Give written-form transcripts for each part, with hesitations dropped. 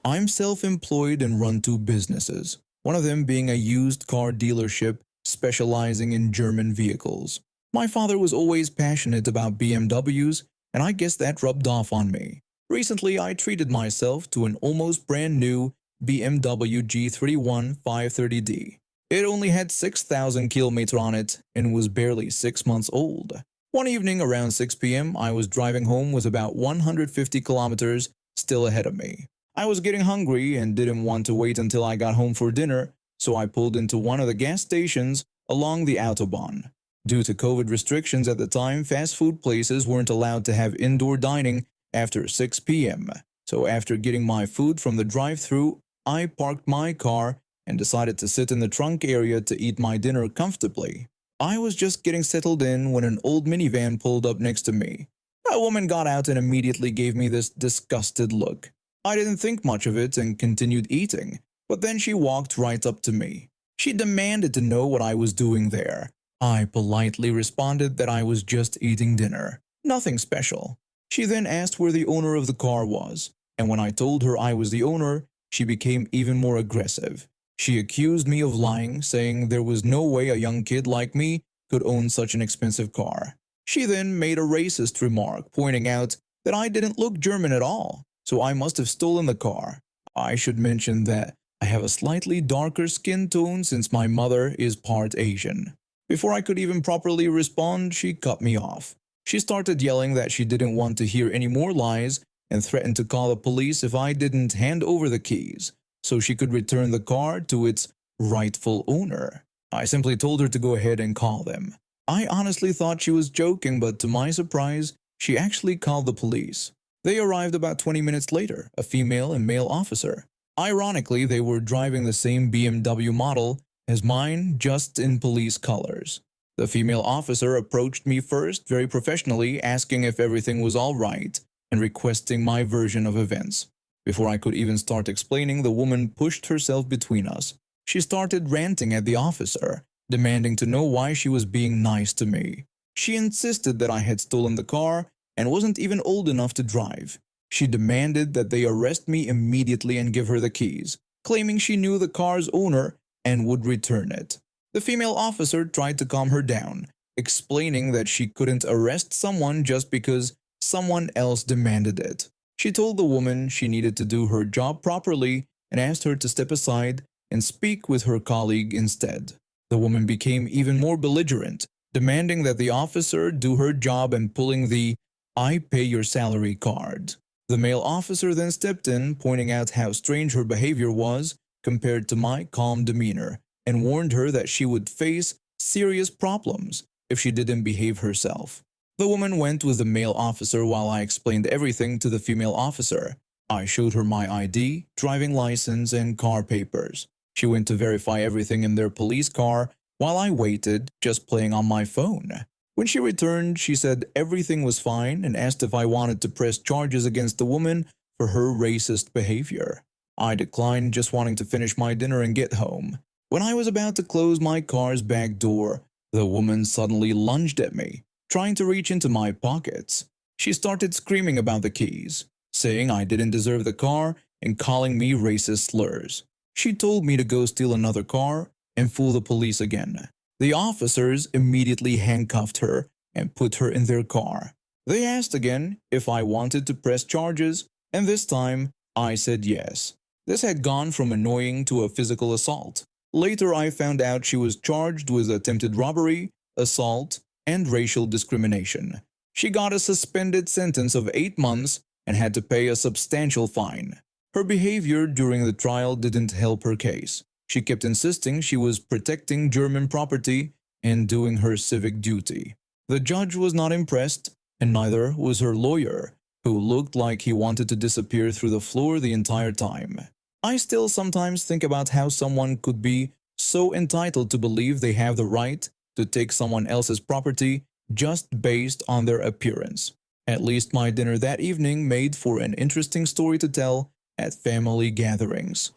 I'm self-employed and run two businesses, one of them being a used car dealership specializing in German vehicles. My father was always passionate about BMWs, and I guess that rubbed off on me. Recently, I treated myself to an almost brand new BMW G31 530D. It only had 6,000 kilometers on it and was barely 6 months old. One evening around 6 p.m., I was driving home with about 150 kilometers still ahead of me. I was getting hungry and didn't want to wait until I got home for dinner, so I pulled into one of the gas stations along the Autobahn. Due to COVID restrictions at the time, fast food places weren't allowed to have indoor dining after 6 p.m. So after getting my food from the drive-thru, I parked my car and decided to sit in the trunk area to eat my dinner comfortably. I was just getting settled in when an old minivan pulled up next to me. A woman got out and immediately gave me this disgusted look. I didn't think much of it and continued eating, but then she walked right up to me. She demanded to know what I was doing there. I politely responded that I was just eating dinner, nothing special. She then asked where the owner of the car was, and when I told her I was the owner, she became even more aggressive. She accused me of lying, saying there was no way a young kid like me could own such an expensive car. She then made a racist remark, pointing out that I didn't look German at all, so I must have stolen the car. I should mention that I have a slightly darker skin tone since my mother is part Asian. Before I could even properly respond, she cut me off. She started yelling that she didn't want to hear any more lies and threatened to call the police if I didn't hand over the keys, so she could return the car to its rightful owner. I simply told her to go ahead and call them. I honestly thought she was joking, but to my surprise, she actually called the police. They arrived about 20 minutes later, a female and male officer. Ironically, they were driving the same BMW model as mine, just in police colors. The female officer approached me first very professionally, asking if everything was all right and requesting my version of events. Before I could even start explaining, the woman pushed herself between us. She started ranting at the officer, demanding to know why she was being nice to me. She insisted that I had stolen the car and wasn't even old enough to drive. She demanded that they arrest me immediately and give her the keys, claiming she knew the car's owner and would return it. The female officer tried to calm her down, explaining that she couldn't arrest someone just because someone else demanded it. She told the woman she needed to do her job properly and asked her to step aside and speak with her colleague instead. The woman became even more belligerent, demanding that the officer do her job and pulling the "I pay your salary" card. The male officer then stepped in, pointing out how strange her behavior was compared to my calm demeanor, and warned her that she would face serious problems if she didn't behave herself. The woman went with the male officer while I explained everything to the female officer. I showed her my ID, driving license, and car papers. She went to verify everything in their police car while I waited, just playing on my phone. When she returned, she said everything was fine and asked if I wanted to press charges against the woman for her racist behavior. I declined, just wanting to finish my dinner and get home. When I was about to close my car's back door, the woman suddenly lunged at me, trying to reach into my pockets. She started screaming about the keys, saying I didn't deserve the car and calling me racist slurs. She told me to go steal another car and fool the police again. The officers immediately handcuffed her and put her in their car. They asked again if I wanted to press charges, and this time I said yes. This had gone from annoying to a physical assault. Later I found out she was charged with attempted robbery, assault, and racial discrimination. She got a suspended sentence of 8 months and had to pay a substantial fine. Her behavior during the trial didn't help her case. She kept insisting she was protecting German property and doing her civic duty. The judge was not impressed, and neither was her lawyer, who looked like he wanted to disappear through the floor the entire time. I still sometimes think about how someone could be so entitled to believe they have the right to take someone else's property just based on their appearance. At least my dinner that evening made for an interesting story to tell at family gatherings.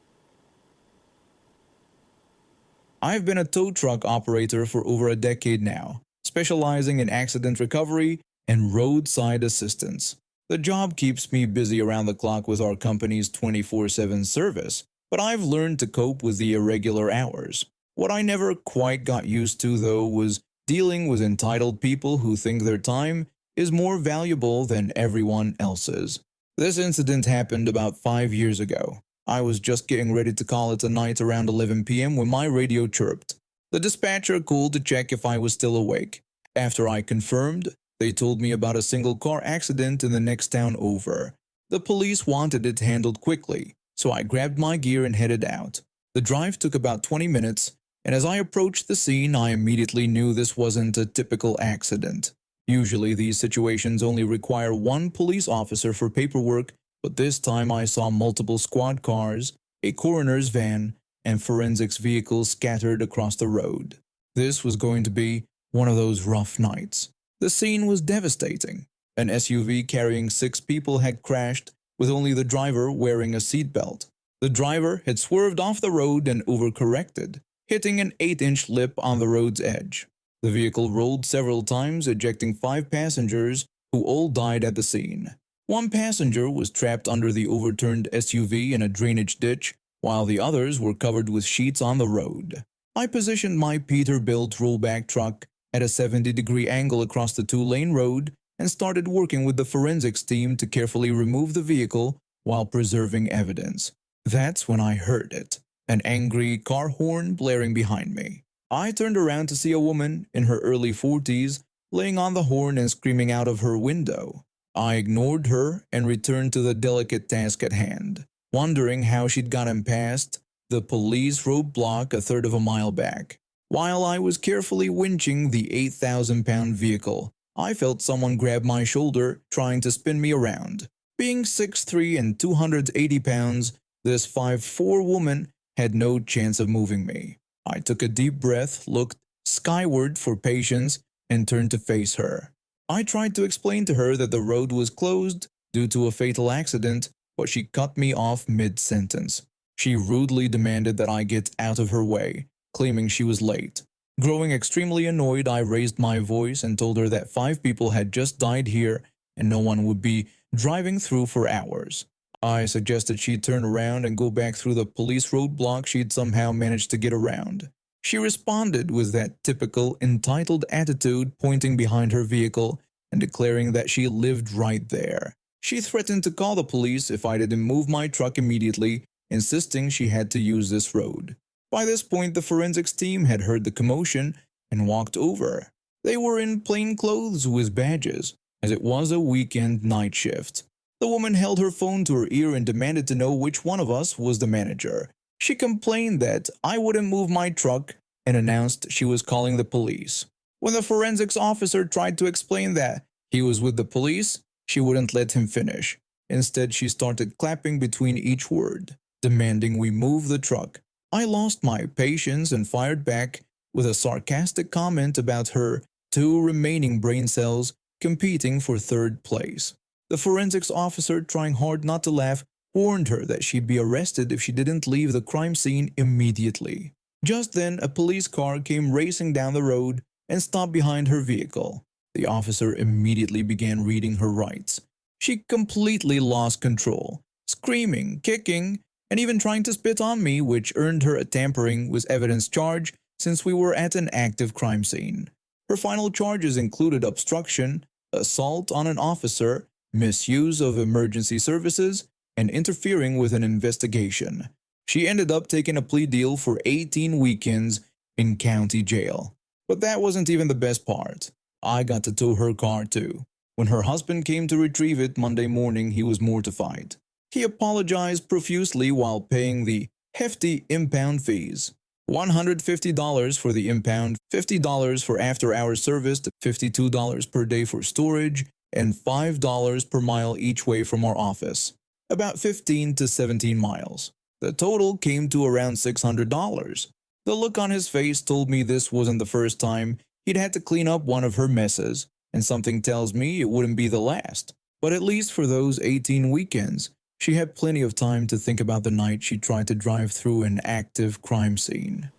I've been a tow truck operator for over a decade now, specializing in accident recovery and roadside assistance. The job keeps me busy around the clock with our company's 24/7 service, but I've learned to cope with the irregular hours. What I never quite got used to, though, was dealing with entitled people who think their time is more valuable than everyone else's. This incident happened about 5 years ago. I was just getting ready to call it a night around 11 p.m. when my radio chirped. The dispatcher called to check if I was still awake. After I confirmed, they told me about a single car accident in the next town over. The police wanted it handled quickly, so I grabbed my gear and headed out. The drive took about 20 minutes, and as I approached the scene, I immediately knew this wasn't a typical accident. Usually these situations only require one police officer for paperwork, but this time I saw multiple squad cars, a coroner's van, and forensics vehicles scattered across the road. This was going to be one of those rough nights. The scene was devastating. An SUV carrying 6 people had crashed, with only the driver wearing a seatbelt. The driver had swerved off the road and overcorrected, hitting an 8-inch lip on the road's edge. The vehicle rolled several times, ejecting 5 passengers who all died at the scene. One passenger was trapped under the overturned SUV in a drainage ditch, while the others were covered with sheets on the road. I positioned my Peterbilt rollback truck at a 70-degree angle across the 2-lane road and started working with the forensics team to carefully remove the vehicle while preserving evidence. That's when I heard it, an angry car horn blaring behind me. I turned around to see a woman in her early 40s laying on the horn and screaming out of her window. I ignored her and returned to the delicate task at hand, wondering how she'd gotten past the police roadblock a third of a mile back. While I was carefully winching the 8,000-pound vehicle, I felt someone grab my shoulder, trying to spin me around. Being 6'3" and 280 pounds, this 5'4" woman had no chance of moving me. I took a deep breath, looked skyward for patience, and turned to face her. I tried to explain to her that the road was closed due to a fatal accident, but she cut me off mid-sentence. She rudely demanded that I get out of her way, claiming she was late. Growing extremely annoyed, I raised my voice and told her that 5 people had just died here and no one would be driving through for hours. I suggested she turn around and go back through the police roadblock she'd somehow managed to get around. She responded with that typical entitled attitude, pointing behind her vehicle and declaring that she lived right there. She threatened to call the police if I didn't move my truck immediately, insisting she had to use this road. By this point, the forensics team had heard the commotion and walked over. They were in plain clothes with badges, as it was a weekend night shift. The woman held her phone to her ear and demanded to know which one of us was the manager. She complained that I wouldn't move my truck and announced she was calling the police. When the forensics officer tried to explain that he was with the police, she wouldn't let him finish. Instead, she started clapping between each word, demanding we move the truck. I lost my patience and fired back with a sarcastic comment about her 2 remaining brain cells competing for 3rd place. The forensics officer, trying hard not to laugh, warned her that she'd be arrested if she didn't leave the crime scene immediately. Just then, a police car came racing down the road and stopped behind her vehicle. The officer immediately began reading her rights. She completely lost control, screaming, kicking, and even trying to spit on me, which earned her a tampering with evidence charge since we were at an active crime scene. Her final charges included obstruction, assault on an officer, misuse of emergency services, and interfering with an investigation. She ended up taking a plea deal for 18 weekends in county jail. But that wasn't even the best part. I got to tow her car too. When her husband came to retrieve it Monday morning, he was mortified. He apologized profusely while paying the hefty impound fees. $150 for the impound, $50 for after-hours service, $52 per day for storage, and $5 per mile each way from our office, about 15 to 17 miles. The total came to around $600. The look on his face told me this wasn't the first time he'd had to clean up one of her messes, and something tells me it wouldn't be the last. But at least for those 18 weekends, she had plenty of time to think about the night she tried to drive through an active crime scene.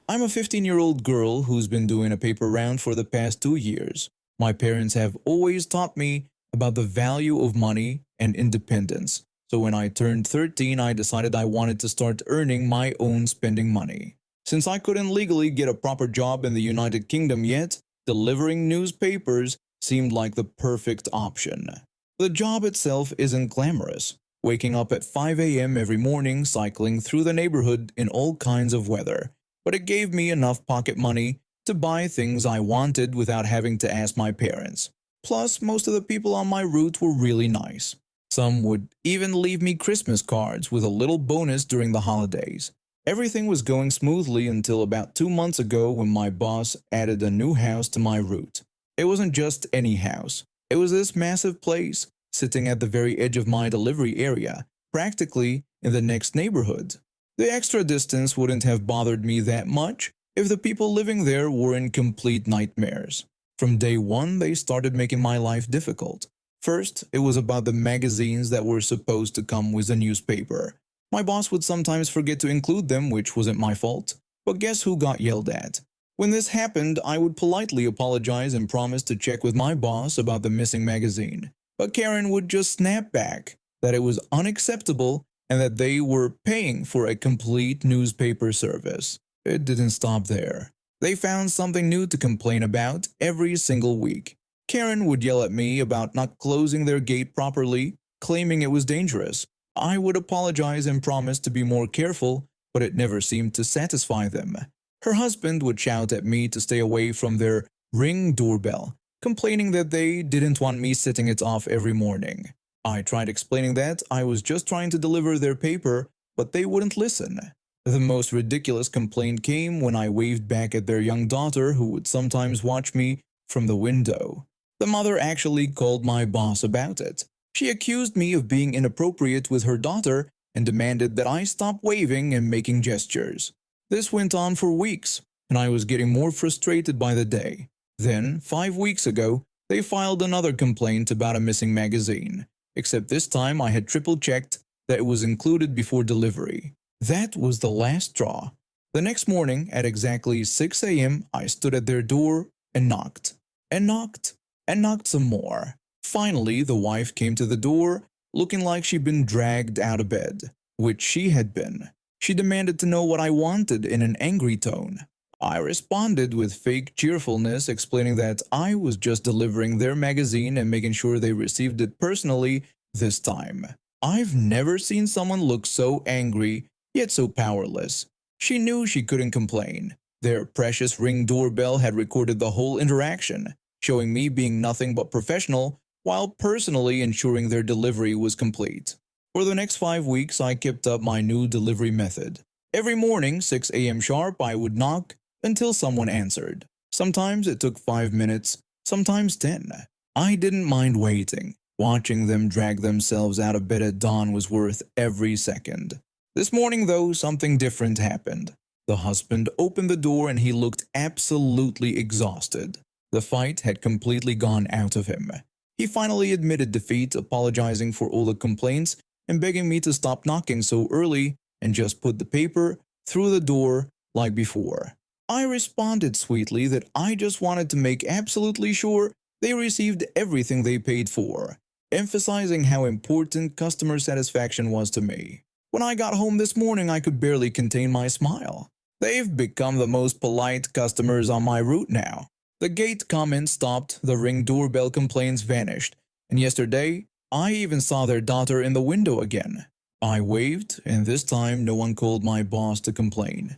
I'm a 15-year-old girl who's been doing a paper round for the past 2 years. My parents have always taught me about the value of money and independence. So when I turned 13, I decided I wanted to start earning my own spending money. Since I couldn't legally get a proper job in the United Kingdom yet, delivering newspapers seemed like the perfect option. The job itself isn't glamorous, waking up at 5 a.m. every morning, cycling through the neighborhood in all kinds of weather, but it gave me enough pocket money to buy things I wanted without having to ask my parents. Plus, most of the people on my route were really nice. Some would even leave me Christmas cards with a little bonus during the holidays. Everything was going smoothly until about 2 months ago when my boss added a new house to my route. It wasn't just any house. It was this massive place, sitting at the very edge of my delivery area, practically in the next neighborhood. The extra distance wouldn't have bothered me that much if the people living there weren't complete nightmares. From day one, they started making my life difficult. First, it was about the magazines that were supposed to come with the newspaper. My boss would sometimes forget to include them, which wasn't my fault. But guess who got yelled at? When this happened, I would politely apologize and promise to check with my boss about the missing magazine. But Karen would just snap back that it was unacceptable and that they were paying for a complete newspaper service. It didn't stop there. They found something new to complain about every single week. Karen would yell at me about not closing their gate properly, claiming it was dangerous. I would apologize and promise to be more careful, but it never seemed to satisfy them. Her husband would shout at me to stay away from their Ring doorbell, complaining that they didn't want me setting it off every morning. I tried explaining that I was just trying to deliver their paper, but they wouldn't listen. The most ridiculous complaint came when I waved back at their young daughter who would sometimes watch me from the window. The mother actually called my boss about it. She accused me of being inappropriate with her daughter and demanded that I stop waving and making gestures. This went on for weeks, and I was getting more frustrated by the day. Then, 5 weeks ago, they filed another complaint about a missing magazine, except this time I had triple-checked that it was included before delivery. That was the last straw. The next morning, at exactly 6 a.m., I stood at their door and knocked, and knocked, and knocked some more. Finally, the wife came to the door, looking like she'd been dragged out of bed, which she had been. She demanded to know what I wanted in an angry tone. I responded with fake cheerfulness, explaining that I was just delivering their magazine and making sure they received it personally this time. I've never seen someone look so angry, yet so powerless. She knew she couldn't complain. Their precious Ring doorbell had recorded the whole interaction, showing me being nothing but professional while personally ensuring their delivery was complete. For the next 5 weeks, I kept up my new delivery method. Every morning, 6 a.m. sharp, I would knock until someone answered. Sometimes it took 5 minutes, sometimes 10. I didn't mind waiting. Watching them drag themselves out of bed at dawn was worth every second. This morning, though, something different happened. The husband opened the door and he looked absolutely exhausted. The fight had completely gone out of him. He finally admitted defeat, apologizing for all the complaints and begging me to stop knocking so early and just put the paper through the door like before. I responded sweetly that I just wanted to make absolutely sure they received everything they paid for, emphasizing how important customer satisfaction was to me. When I got home this morning, I could barely contain my smile. They've become the most polite customers on my route now. The gate comments stopped, the Ring doorbell complaints vanished, and yesterday, I even saw their daughter in the window again. I waved, and this time no one called my boss to complain.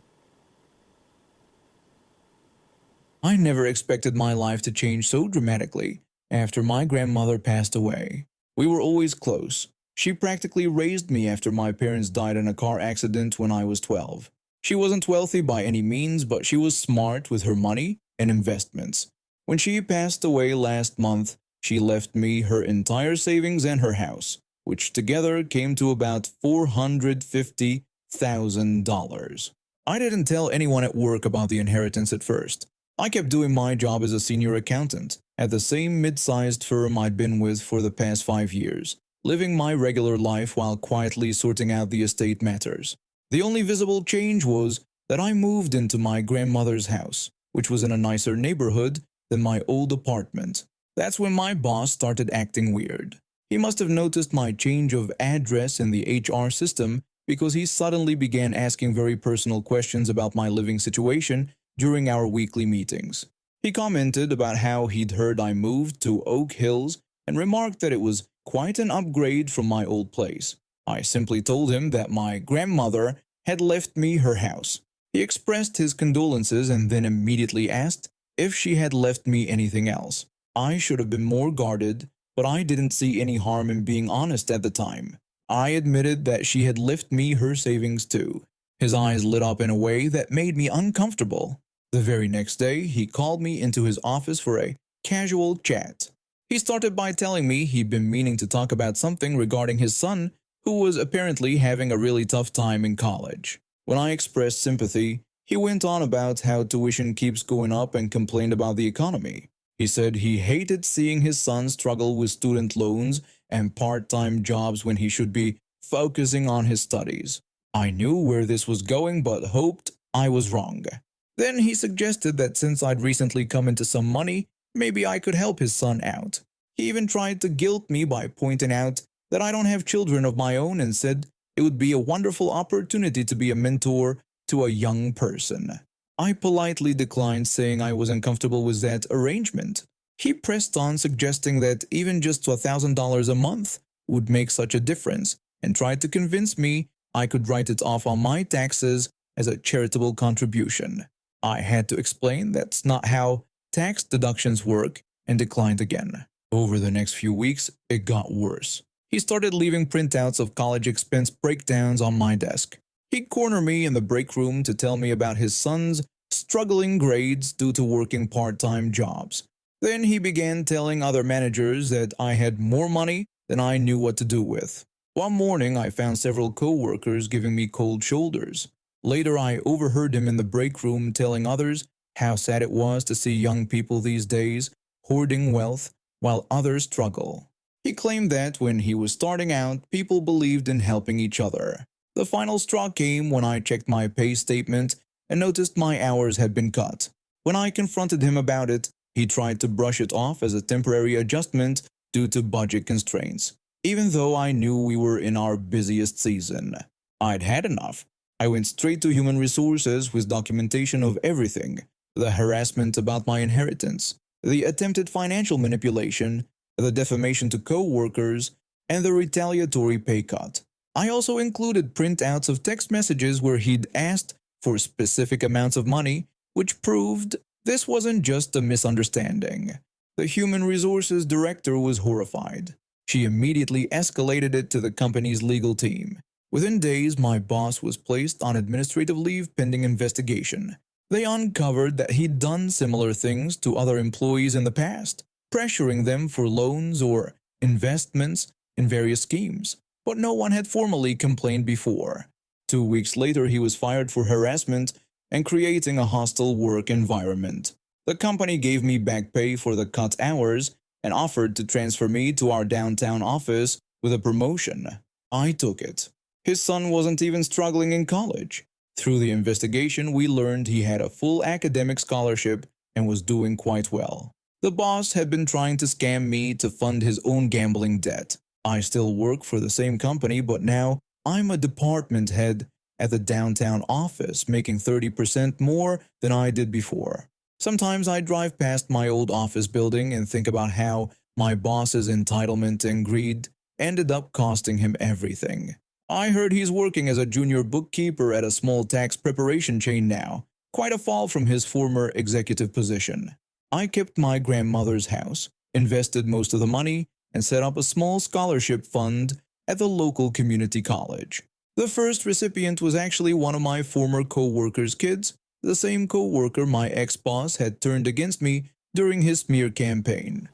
I never expected my life to change so dramatically after my grandmother passed away. We were always close. She practically raised me after my parents died in a car accident when I was 12. She wasn't wealthy by any means, but she was smart with her money and investments. When she passed away last month, she left me her entire savings and her house, which together came to about $450,000. I didn't tell anyone at work about the inheritance at first. I kept doing my job as a senior accountant at the same mid-sized firm I'd been with for the past 5 years, living my regular life while quietly sorting out the estate matters. The only visible change was that I moved into my grandmother's house, which was in a nicer neighborhood than my old apartment. That's when my boss started acting weird. He must have noticed my change of address in the HR system because he suddenly began asking very personal questions about my living situation during our weekly meetings. He commented about how he'd heard I moved to Oak Hills and remarked that it was quite an upgrade from my old place. I simply told him that my grandmother had left me her house. He expressed his condolences and then immediately asked if she had left me anything else. I should have been more guarded, but I didn't see any harm in being honest at the time. I admitted that she had left me her savings too. His eyes lit up in a way that made me uncomfortable. The very next day, he called me into his office for a casual chat. He started by telling me he'd been meaning to talk about something regarding his son, who was apparently having a really tough time in college. When I expressed sympathy, he went on about how tuition keeps going up and complained about the economy. He said he hated seeing his son struggle with student loans and part-time jobs when he should be focusing on his studies. I knew where this was going but hoped I was wrong. Then he suggested that since I'd recently come into some money, maybe I could help his son out. He even tried to guilt me by pointing out that I don't have children of my own and said it would be a wonderful opportunity to be a mentor to a young person. I politely declined, saying I wasn't comfortable with that arrangement. He pressed on, suggesting that even just $1,000 a month would make such a difference, and tried to convince me I could write it off on my taxes as a charitable contribution. I had to explain that's not how tax deductions work and declined again. Over the next few weeks, it got worse. He started leaving printouts of college expense breakdowns on my desk. He'd corner me in the break room to tell me about his son's struggling grades due to working part-time jobs. Then he began telling other managers that I had more money than I knew what to do with. One morning, I found several co-workers giving me cold shoulders. Later, I overheard him in the break room telling others how sad it was to see young people these days hoarding wealth while others struggle. He claimed that when he was starting out, people believed in helping each other. The final straw came when I checked my pay statement and noticed my hours had been cut. When I confronted him about it, he tried to brush it off as a temporary adjustment due to budget constraints, even though I knew we were in our busiest season. I'd had enough. I went straight to human resources with documentation of everything: the harassment about my inheritance, the attempted financial manipulation, the defamation to co-workers, and the retaliatory pay cut. I also included printouts of text messages where he'd asked for specific amounts of money, which proved this wasn't just a misunderstanding. The human resources director was horrified. She immediately escalated it to the company's legal team. Within days, my boss was placed on administrative leave pending investigation. They uncovered that he'd done similar things to other employees in the past, pressuring them for loans or investments in various schemes, but no one had formally complained before. 2 weeks later, he was fired for harassment and creating a hostile work environment. The company gave me back pay for the cut hours and offered to transfer me to our downtown office with a promotion. I took it. His son wasn't even struggling in college. Through the investigation, we learned he had a full academic scholarship and was doing quite well. The boss had been trying to scam me to fund his own gambling debt. I still work for the same company, but now I'm a department head at the downtown office, making 30% more than I did before. Sometimes I drive past my old office building and think about how my boss's entitlement and greed ended up costing him everything. I heard he's working as a junior bookkeeper at a small tax preparation chain now, quite a fall from his former executive position. I kept my grandmother's house, invested most of the money, and set up a small scholarship fund at the local community college. The first recipient was actually one of my former co-worker's kids, the same co-worker my ex-boss had turned against me during his smear campaign.